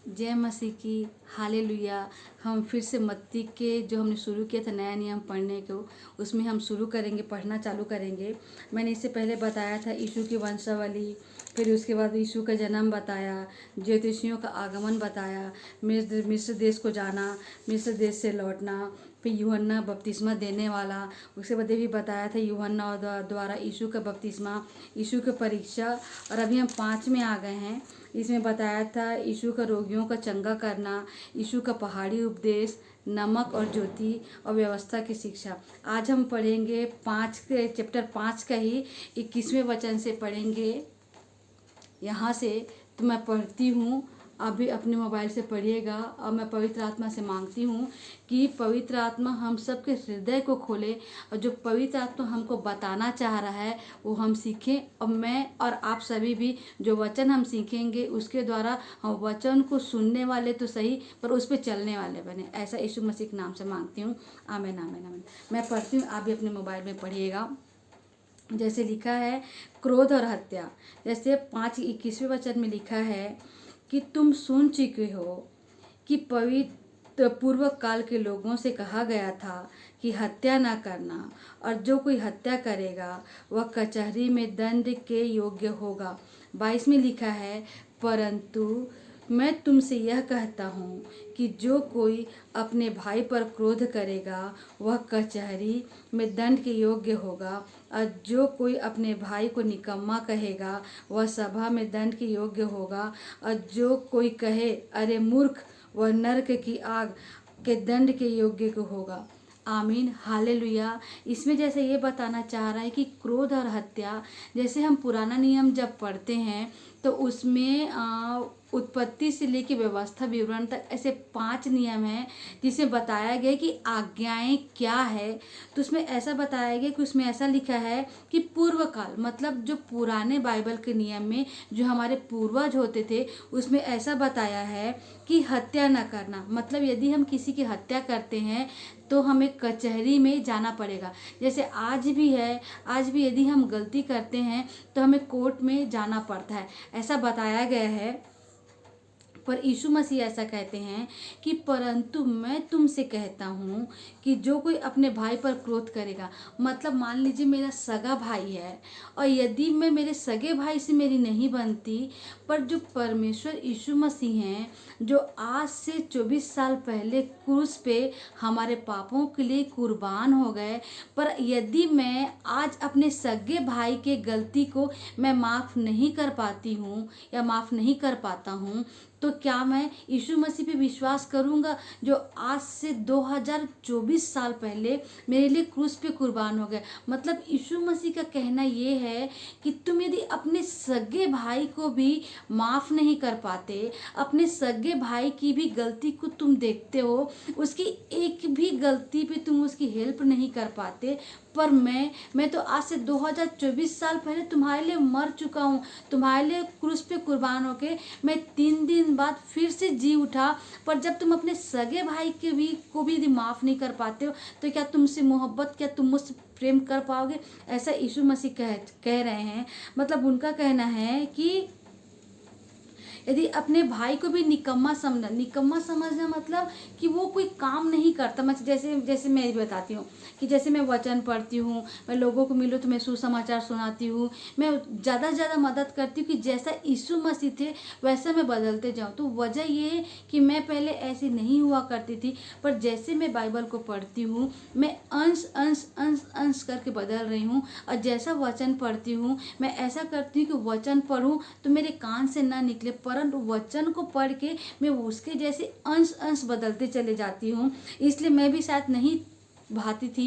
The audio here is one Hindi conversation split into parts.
जय मसीह की। हालेलुया। हम फिर से मत्ती के जो हमने शुरू किया था नया नियम पढ़ने को, उसमें हम शुरू करेंगे, पढ़ना चालू करेंगे। मैंने इससे पहले बताया था यीशु की वंशावली, फिर उसके बाद यीशु का जन्म बताया, ज्योतिषियों का आगमन बताया, मिस्र देश को जाना, मिस्र देश से लौटना, फिर यूहन्ना बपतिस्मा देने वाला, उसके बाद ये भी बताया था यूहन्ना द्वारा यीशु का बपतिस्मा, यीशु की परीक्षा। और अभी हम 5 में आ गए हैं। इसमें बताया था यीशु का रोगियों का चंगा करना, यीशु का पहाड़ी उपदेश, नमक और ज्योति और व्यवस्था की शिक्षा। आज हम पढ़ेंगे चैप्टर 5 का ही 21वें वचन से पढ़ेंगे। यहाँ से तो मैं पढ़ती हूँ, अभी अपने मोबाइल से पढ़िएगा। और मैं पवित्र आत्मा से मांगती हूँ कि पवित्र आत्मा हम सबके हृदय को खोले, और जो पवित्र आत्मा हमको बताना चाह रहा है वो हम सीखें। और मैं और आप सभी भी जो वचन हम सीखेंगे उसके द्वारा हम वचन को सुनने वाले तो सही, पर उस पर चलने वाले बने। ऐसा यीशु मसीह के नाम से मांगती हूँ। आमीन आमीन आमीन। मैं पढ़ती हूँ, आप भी अपने मोबाइल में पढ़िएगा। जैसे लिखा है क्रोध और हत्या। जैसे 5:21वें वचन में लिखा है कि तुम सुन चुके हो कि पवित्र पूर्व काल के लोगों से कहा गया था कि हत्या ना करना, और जो कोई हत्या करेगा वह कचहरी में दंड के योग्य होगा। 22 में लिखा है परंतु मैं तुमसे यह कहता हूँ कि जो कोई अपने भाई पर क्रोध करेगा वह कचहरी में दंड के योग्य होगा, और जो कोई अपने भाई को निकम्मा कहेगा वह सभा में दंड के योग्य होगा, और जो कोई कहे अरे मूर्ख वह नरक की आग के दंड के योग्य को होगा। आमीन हालेलुया। इसमें जैसे ये बताना चाह रहा है कि क्रोध और हत्या, जैसे हम पुराना नियम जब पढ़ते हैं तो उसमें उत्पत्ति से लेकर व्यवस्था विवरण तक ऐसे 5 नियम हैं जिसमें बताया गया कि आज्ञाएं क्या है। तो उसमें ऐसा बताया गया कि उसमें ऐसा लिखा है कि पूर्व काल, मतलब जो पुराने बाइबल के नियम में जो हमारे पूर्वज होते थे उसमें ऐसा बताया है कि हत्या न करना, मतलब यदि हम किसी की हत्या करते हैं तो हमें कचहरी में जाना पड़ेगा। जैसे आज भी है, आज भी यदि हम गलती करते हैं तो हमें कोर्ट में जाना पड़ता है, ऐसा बताया गया है। पर यीशु मसीह ऐसा कहते हैं कि परंतु मैं तुमसे कहता हूँ कि जो कोई अपने भाई पर क्रोध करेगा, मतलब मान लीजिए मेरा सगा भाई है और यदि मैं मेरे सगे भाई से मेरी नहीं बनती, पर जो परमेश्वर यीशु मसीह हैं जो आज से 24 साल पहले क्रूस पे हमारे पापों के लिए कुर्बान हो गए, पर यदि मैं आज अपने सगे भाई के गलती को मैं माफ़ नहीं कर पाती हूँ या माफ़ नहीं कर पाता हूँ, तो क्या मैं यीशु मसीह पे विश्वास करूंगा जो आज से 2024 साल पहले मेरे लिए क्रूस पे कुर्बान हो गए। मतलब यीशु मसीह का कहना ये है कि तुम यदि अपने सगे भाई को भी माफ़ नहीं कर पाते, अपने सगे भाई की भी गलती को तुम देखते हो, उसकी एक भी गलती पे तुम उसकी हेल्प नहीं कर पाते, पर मैं तो आज से 2024 साल पहले तुम्हारे लिए मर चुका हूँ, तुम्हारे लिए क्रूस पे कुर्बान होके मैं 3 दिन बाद फिर से जी उठा। पर जब तुम अपने सगे भाई के को भी यदि माफ़ नहीं कर पाते हो तो क्या तुमसे मोहब्बत, क्या तुम मुझसे प्रेम कर पाओगे? ऐसा यीशु मसीह कह रहे हैं। मतलब उनका कहना है कि यदि अपने भाई को भी निकम्मा समझना मतलब कि वो कोई काम नहीं करता। मैं जैसे मैं बताती हूँ कि जैसे मैं वचन पढ़ती हूँ, मैं लोगों को मिलूँ तो मैं सुसमाचार सुनाती हूँ, मैं ज़्यादा से ज़्यादा मदद करती हूँ कि जैसा यीशु मसीह थे वैसा मैं बदलते जाऊँ। तो वजह ये है कि मैं पहले ऐसी नहीं हुआ करती थी, पर जैसे मैं बाइबल को पढ़ती हूँ मैं अंश अंश अंश अंश करके बदल रही हूँ, और जैसा वचन पढ़ती हूँ मैं ऐसा करती हूँ कि वचन पढ़ूँ तो मेरे कान से ना निकले, परंतु वचन को पढ़ के मैं उसके जैसे अंश अंश बदलते चले जाती हूँ। इसलिए मैं भी शायद नहीं भाती थी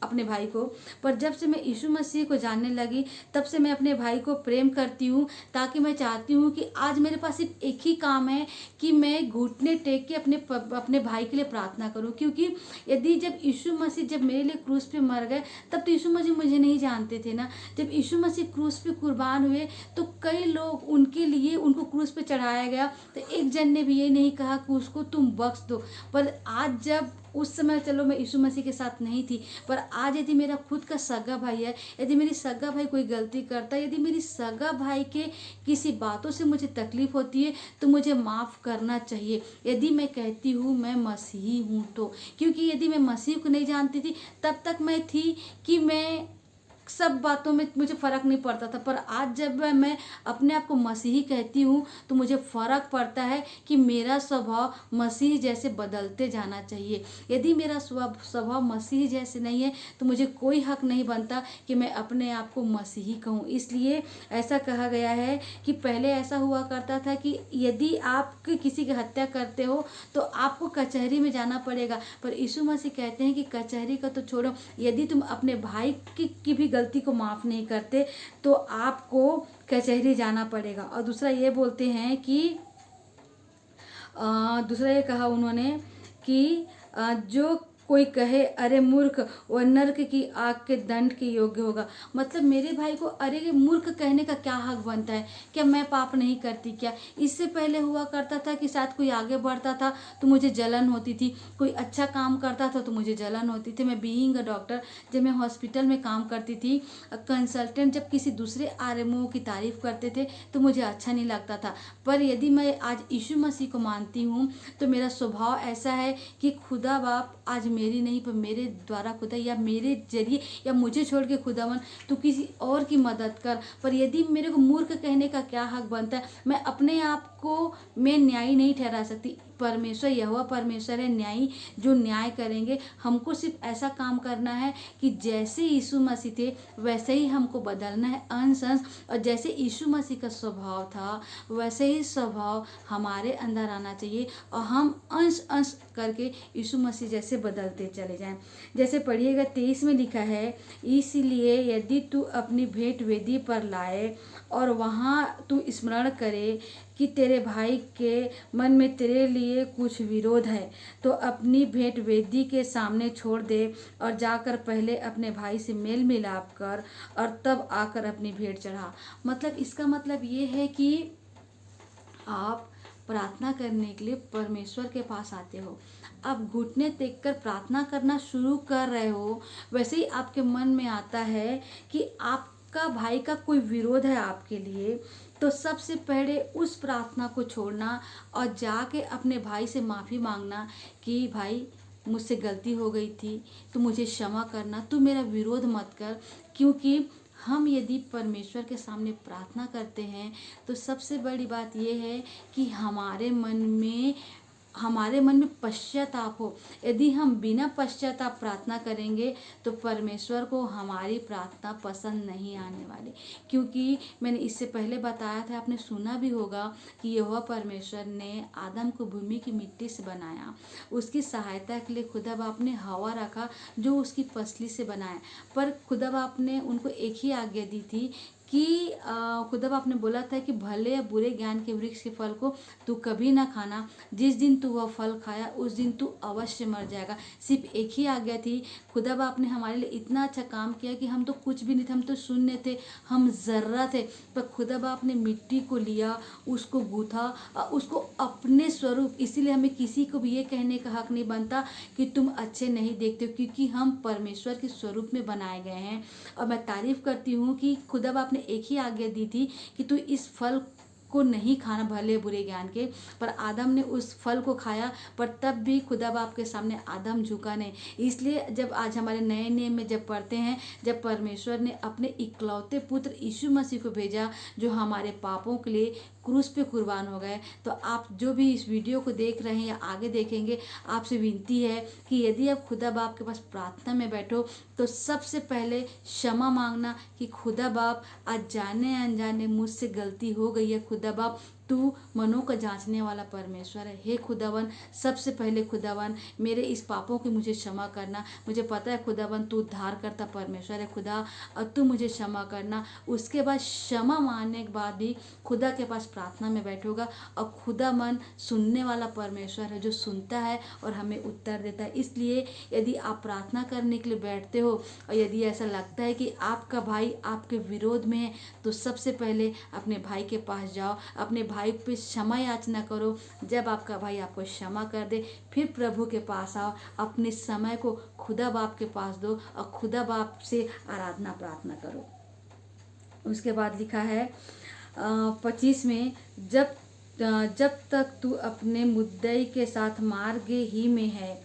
अपने भाई को, पर जब से मैं यीशु मसीह को जानने लगी तब से मैं अपने भाई को प्रेम करती हूँ, ताकि मैं चाहती हूँ कि आज मेरे पास सिर्फ एक ही काम है कि मैं घुटने टेक के अपने भाई के लिए प्रार्थना करूँ। क्योंकि यदि जब यीशु मसीह जब मेरे लिए क्रूस पे मर गए तब तो यीशु मसीह मुझे नहीं जानते थे ना। जब यीशु मसीह क्रूस पे कुर्बान हुए तो कई लोग उनके लिए उनको क्रूस पे चढ़ाया गया, तो एक जन ने भी ये नहीं कहा कि उसको तुम बख्श दो। पर आज जब उस समय चलो मैं यीशु मसीह के साथ नहीं थी, पर आज यदि मेरा खुद का सगा भाई है, यदि मेरी सगा भाई कोई गलती करता है, यदि मेरी सगा भाई के किसी बातों से मुझे तकलीफ होती है, तो मुझे माफ़ करना चाहिए। यदि मैं कहती हूँ मैं मसीही हूँ तो, क्योंकि यदि मैं मसीह को नहीं जानती थी तब तक मैं थी कि मैं सब बातों में मुझे फ़र्क नहीं पड़ता था, पर आज जब मैं अपने आप को मसीही कहती हूँ तो मुझे फ़र्क पड़ता है कि मेरा स्वभाव मसीह जैसे बदलते जाना चाहिए। यदि मेरा स्वभाव मसीह जैसे नहीं है तो मुझे कोई हक नहीं बनता कि मैं अपने आप को मसीही कहूँ। इसलिए ऐसा कहा गया है कि पहले ऐसा हुआ करता था कि यदि आप किसी की हत्या करते हो तो आपको कचहरी में जाना पड़ेगा, पर यीशु मसीह कहते हैं कि कचहरी का तो छोड़ो, यदि तुम अपने भाई की भी गलती को माफ़ नहीं करते तो आपको कचहरी जाना पड़ेगा। और दूसरा ये बोलते हैं कि दूसरा ये कहा उन्होंने कि जो कोई कहे अरे मूर्ख, वह नर्क की आग के दंड के योग्य होगा। मतलब मेरे भाई को अरे मूर्ख कहने का क्या हक बनता है? क्या मैं पाप नहीं करती क्या? इससे पहले हुआ करता था कि शायद कोई आगे बढ़ता था तो मुझे जलन होती थी, कोई अच्छा काम करता था तो मुझे जलन होती थी। मैं बीइंग अ डॉक्टर, जब मैं हॉस्पिटल में काम करती थी, कंसल्टेंट जब किसी दूसरे आरएमओ की तारीफ करते थे तो मुझे अच्छा नहीं लगता था। पर यदि मैं आज यीशु मसीह को मानती हूँ तो मेरा स्वभाव ऐसा है कि खुदा बाप आज मेरी नहीं पर मेरे द्वारा खुदा, या मेरे जरिए, या मुझे छोड़ के खुदावन तू किसी और की मदद कर। पर यदि मेरे को मूर्ख कहने का क्या हक बनता है? मैं अपने आप को मैं न्यायी नहीं ठहरा सकती। परमेश्वर यहोवा परमेश्वर है न्यायी, जो न्याय करेंगे। हमको सिर्फ ऐसा काम करना है कि जैसे यीशु मसीह थे वैसे ही हमको बदलना है अंश अंश, और जैसे यीशु मसीह का स्वभाव था वैसे ही स्वभाव हमारे अंदर आना चाहिए, और हम अंश अंश करके यीशु मसीह जैसे बदलते चले जाएं। जैसे पढ़िएगा 23 में लिखा है, इसलिए यदि तू अपनी भेंट वेदी पर लाए और वहाँ तू स्मरण करे कि तेरे भाई के मन में तेरे लिए कुछ विरोध है, तो अपनी भेंट वेदी के सामने छोड़ दे और जाकर पहले अपने भाई से मेल मिलाप कर और तब आकर अपनी भेंट चढ़ा। मतलब इसका मतलब ये है कि आप प्रार्थना करने के लिए परमेश्वर के पास आते हो, आप घुटने टेक कर प्रार्थना करना शुरू कर रहे हो, वैसे ही आपके मन में आता है कि आपका भाई का कोई विरोध है आपके लिए, तो सबसे पहले उस प्रार्थना को छोड़ना और जाके अपने भाई से माफ़ी मांगना कि भाई मुझसे गलती हो गई थी, तो मुझे क्षमा करना, तू मेरा विरोध मत कर। क्योंकि हम यदि परमेश्वर के सामने प्रार्थना करते हैं तो सबसे बड़ी बात यह है कि हमारे मन में पश्चाताप हो। यदि हम बिना पश्चाताप प्रार्थना करेंगे तो परमेश्वर को हमारी प्रार्थना पसंद नहीं आने वाली। क्योंकि मैंने इससे पहले बताया था, आपने सुना भी होगा कि यहोवा परमेश्वर ने आदम को भूमि की मिट्टी से बनाया, उसकी सहायता के लिए खुदा बाप ने हवा रखा जो उसकी पसली से बनाया। पर खुदा बाप ने उनको एक ही आज्ञा दी थी कि खुदा बाप ने बोला था कि भले या बुरे ज्ञान के वृक्ष के फल को तू कभी ना खाना, जिस दिन तू वह फल खाया उस दिन तू अवश्य मर जाएगा। सिर्फ एक ही आज्ञा थी। खुदा बाप ने हमारे लिए इतना अच्छा काम किया कि हम तो कुछ भी नहीं थे, हम तो शून्य थे, हम जर्रा थे, पर खुदा बाप ने मिट्टी को लिया, उसको गूथा, उसको अपने स्वरूप। इसीलिए हमें किसी को भी ये कहने का हक नहीं बनता कि तुम अच्छे नहीं देखते हो, क्योंकि हम परमेश्वर के स्वरूप में बनाए गए हैं। और मैं तारीफ करती हूँ कि खुदा बाप ने एक ही आज्ञा दी थी कि तू इस फल को नहीं खाना भले बुरे ज्ञान के, पर आदम ने उस फल को खाया, पर तब भी खुदा बाप के सामने आदम झुका नहीं। इसलिए जब आज हमारे नए नियम में जब पढ़ते हैं, जब परमेश्वर ने अपने इकलौते पुत्र यीशु मसीह को भेजा जो हमारे पापों के लिए क्रूस पे कुर्बान हो गए, तो आप जो भी इस वीडियो को देख रहे हैं या आगे देखेंगे, आपसे विनती है कि यदि आप खुदा बाप के पास प्रार्थना में बैठो तो सबसे पहले क्षमा मांगना कि खुदा बाप आज जाने अनजाने मुझसे गलती हो गई है, खुदा बाप तू मनों का जांचने वाला परमेश्वर है। हे खुदावन, सबसे पहले खुदावन मेरे इस पापों की मुझे क्षमा करना। मुझे पता है खुदावन तू उद्धार करता परमेश्वर है खुदा, और तू मुझे क्षमा करना। उसके बाद क्षमा मांगने के बाद भी खुदा के पास प्रार्थना में बैठोगा, और खुदा मन सुनने वाला परमेश्वर है जो सुनता है और हमें उत्तर देता है। इसलिए यदि आप प्रार्थना करने के लिए बैठते हो और यदि ऐसा लगता है कि आपका भाई आपके विरोध में है, तो सबसे पहले अपने भाई के पास जाओ, अपने भाई पे क्षमा याचना करो। जब आपका भाई आपको क्षमा कर दे, फिर प्रभु के पास आओ, अपने समय को खुदा बाप के पास दो और खुदा बाप से आराधना प्रार्थना करो। उसके बाद लिखा है 25 में, जब तक तू अपने मुद्दई के साथ मार्ग ही में है,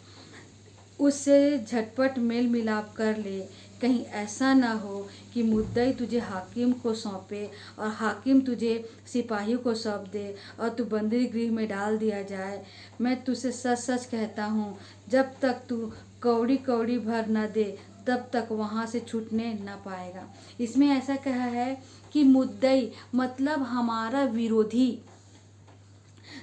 उससे झटपट मेल मिलाप कर ले। कहीं ऐसा ना हो कि मुद्दई तुझे हाकिम को सौंपे और हाकिम तुझे सिपाहियों को सौंप दे और तू बंदी गृह में डाल दिया जाए। मैं तुझसे सच सच कहता हूँ, जब तक तू कौड़ी कौड़ी भर न दे, तब तक वहाँ से छूटने न पाएगा। इसमें ऐसा कहा है कि मुद्दई मतलब हमारा विरोधी,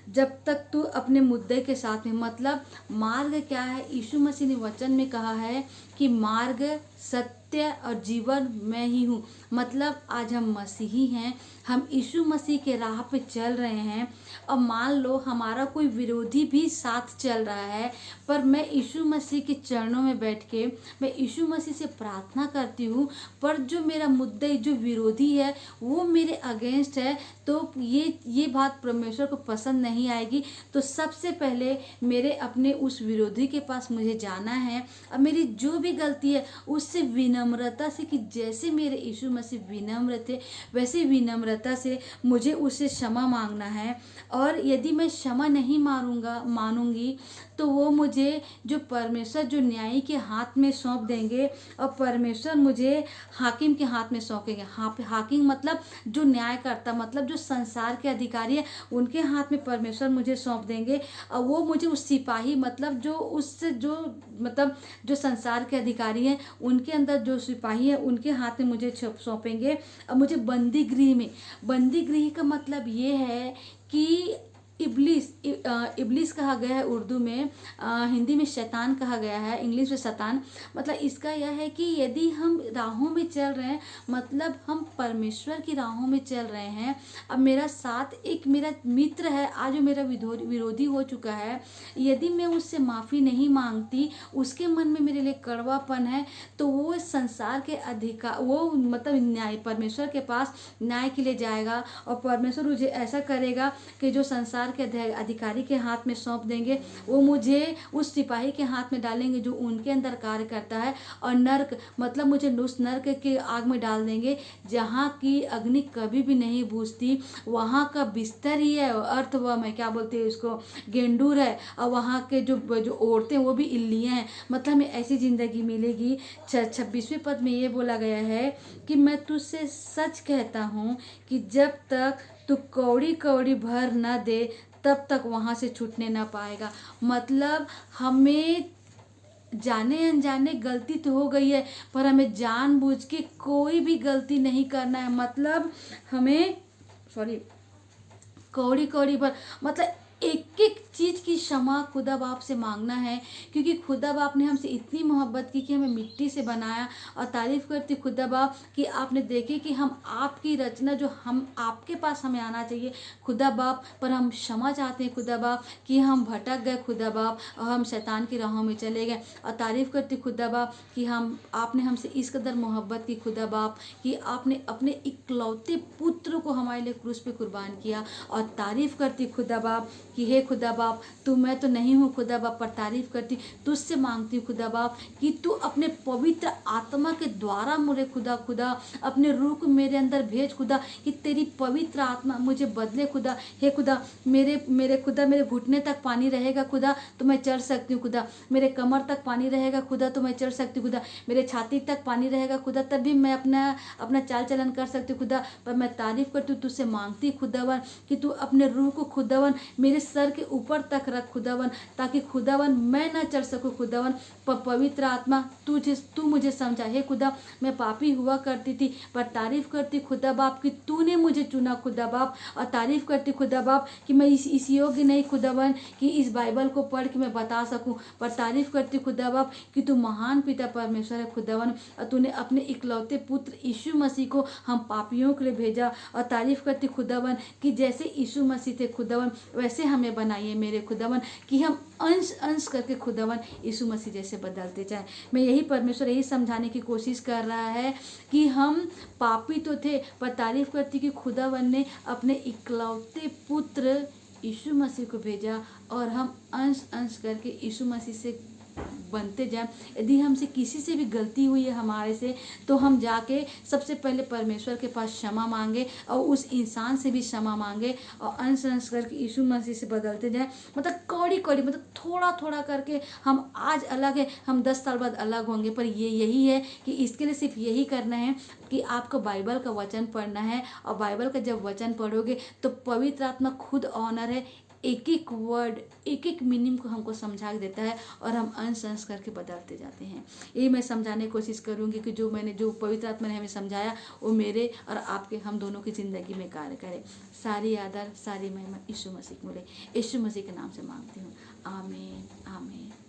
जब तक तू अपने मुद्दे के साथ में, मतलब मार्ग क्या है? यीशु मसीह ने वचन में कहा है कि मार्ग, सत्य और जीवन मैं ही हूँ। मतलब आज हम मसीही हैं, हम यीशु मसीह के राह पे चल रहे हैं और मान लो हमारा कोई विरोधी भी साथ चल रहा है, पर मैं यीशु मसीह के चरणों में बैठ के मैं यीशु मसीह से प्रार्थना करती हूँ, पर जो मेरा मुद्दा, जो विरोधी है वो मेरे अगेंस्ट है, तो ये बात परमेश्वर को पसंद नहीं आएगी। तो सबसे पहले मेरे अपने उस विरोधी के पास मुझे जाना है और मेरी जो भी गलती है उससे विनम्रता से, कि जैसे मेरे यीशु मसीह विनम्र थे वैसे विनम्रता से मुझे उससे क्षमा मांगना है। और यदि मैं क्षमा नहीं मानूंगी तो वो मुझे जो परमेश्वर जो न्यायी के हाथ में सौंप देंगे और परमेश्वर मुझे हाकिम के हाथ में सौंपेंगे। हाकिम मतलब जो न्याय करता, मतलब जो संसार के अधिकारी है, उनके हाथ में परमेश्वर मुझे सौंप देंगे और वो मुझे उस सिपाही, मतलब जो संसार के अधिकारी हैं उनके अंदर जो सिपाही है उनके हाथ में मुझे सौंपेंगे और मुझे बंदी गृह का मतलब ये है कि इब्लिस कहा गया है उर्दू में, हिंदी में शैतान कहा गया है, इंग्लिश में शैतान। मतलब इसका यह है कि यदि हम राहों में चल रहे हैं, मतलब हम परमेश्वर की राहों में चल रहे हैं, अब मेरा साथ एक मेरा मित्र है आज जो मेरा विरोधी हो चुका है, यदि मैं उससे माफ़ी नहीं मांगती, उसके मन में मेरे लिए कड़वापन है, तो वो संसार के अधिकार, वो मतलब न्याय, परमेश्वर के पास न्याय के लिए जाएगा और परमेश्वर मुझे ऐसा करेगा कि जो संसार के अधिकारी के हाथ में सौंप देंगे, वो मुझे उस सिपाही के हाथ में डालेंगे जो उनके अंदर कार्य करता है, और नर्क मतलब मुझे उस नर्क के आग में डाल देंगे जहाँ की अग्नि कभी भी नहीं बुझती। वहाँ का बिस्तर ही है अर्थ, वह मैं क्या बोलते हैं उसको, गेंडूर है, और वहाँ के जो औरतें वो भी इल्लियाँ हैं। मतलब हमें ऐसी ज़िंदगी मिलेगी। 26वें पद में ये बोला गया है कि मैं तुझसे सच कहता हूँ कि जब तक तू कौड़ी कौड़ी भर न दे, तब तक वहाँ से छूटने ना पाएगा। मतलब हमें जाने अनजाने गलती तो हो गई है, पर हमें जानबूझ के कोई भी गलती नहीं करना है। मतलब हमें कौड़ी कौड़ी भर, मतलब एक एक चीज़ की क्षमा खुदा बाप से मांगना है, क्योंकि खुदा बाप ने हमसे इतनी मोहब्बत की कि हमें मिट्टी से बनाया। और तारीफ़ करती खुदा बाप कि आपने देखे कि हम आपकी रचना, जो हम आपके पास हमें आना चाहिए खुदा बाप, पर हम क्षमा चाहते हैं खुदा बाप कि हम भटक गए खुदा बाप और हम शैतान की राहों में चले गए। और तारीफ़ करती खुदा बाप कि आपने हमसे इस कदर मोहब्बत की खुदा बाप कि आपने अपने इकलौते पुत्र को हमारे लिए क्रूस पे कुर्बान किया। और तारीफ़ करती खुदा बाप कि हे खुदा बाप, मैं तो नहीं हूँ खुदा बाप, पर तारीफ़ करती, तुझसे मांगती हूँ खुदा बाप कि तू अपने पवित्र आत्मा के द्वारा मुझे खुदा अपने रूह को मेरे अंदर भेज खुदा, कि तेरी पवित्र आत्मा मुझे बदले खुदा। हे खुदा, मेरे खुदा, मेरे घुटने तक पानी रहेगा खुदा तो मैं चढ़ सकती हूँ खुदा, मेरे कमर तक पानी रहेगा खुदा तो मैं चढ़ सकती हूँ खुदा, मेरे छाती तक पानी रहेगा खुदा तब भी मैं अपना चाल चलन कर सकती हूँ खुदा। पर मैं तारीफ़ करती हूँ, तुझसे मांगती खुदावन कि तू अपने रूह को खुदावन मेरे सर के ऊपर तक रख खुदावन, ताकि खुदावन मैं ना चढ़ सकूँ खुदावन। पर पवित्र आत्मा तू मुझे समझा। हे खुदा, मैं पापी हुआ करती थी, पर तारीफ़ करती खुदा बाप कि तूने मुझे चुना खुदा बाप। और तारीफ़ करती खुदा बाप कि मैं इस योग्य नहीं खुदावन कि इस बाइबल को पढ़ के मैं बता सकूं, पर तारीफ़ करती खुदा बाप कि तू महान पिता परमेश्वर है खुदावन, और तूने अपने इकलौते पुत्र यीशु मसीह को हम पापियों के लिए भेजा। और तारीफ़ करती खुदावन कि जैसे यीशु मसीह थे खुदावन, वैसे हमें बनाइए मेरे खुदावन, खुदावन कि हम अंश अंश करके खुदावन यीशु मसीह जैसे बदलते जाए। मैं यही परमेश्वर यही समझाने की कोशिश कर रहा है कि हम पापी तो थे, पर तारीफ करती कि खुदावन ने अपने इकलौते पुत्र यीशु मसीह को भेजा और हम अंश अंश करके यीशु मसीह से बनते जाएं। यदि हमसे किसी से भी गलती हुई है हमारे से, तो हम जाके सबसे पहले परमेश्वर के पास क्षमा मांगे और उस इंसान से भी क्षमा मांगे और अंश अंश करके यीशु मसीह से बदलते जाएं। मतलब कौड़ी कौड़ी, मतलब थोड़ा थोड़ा करके हम आज अलग है, हम 10 साल बाद अलग होंगे, पर ये यही है कि इसके लिए सिर्फ यही करना है कि आपको बाइबल का वचन पढ़ना है। और बाइबल का जब वचन पढ़ोगे तो पवित्र आत्मा खुद ऑनर है, एक एक वर्ड एक एक मीनिंग को हमको समझा देता है और हम अंश अंश करके बदलते जाते हैं। यही मैं समझाने की कोशिश करूंगी कि जो पवित्र आत्मा ने हमें समझाया वो मेरे और आपके हम दोनों की ज़िंदगी में कार्य करे। सारी आदर सारी महिमा यीशु मसीह को मिले। यीशु मसीह के नाम से मांगती हूँ, आमीन आमीन।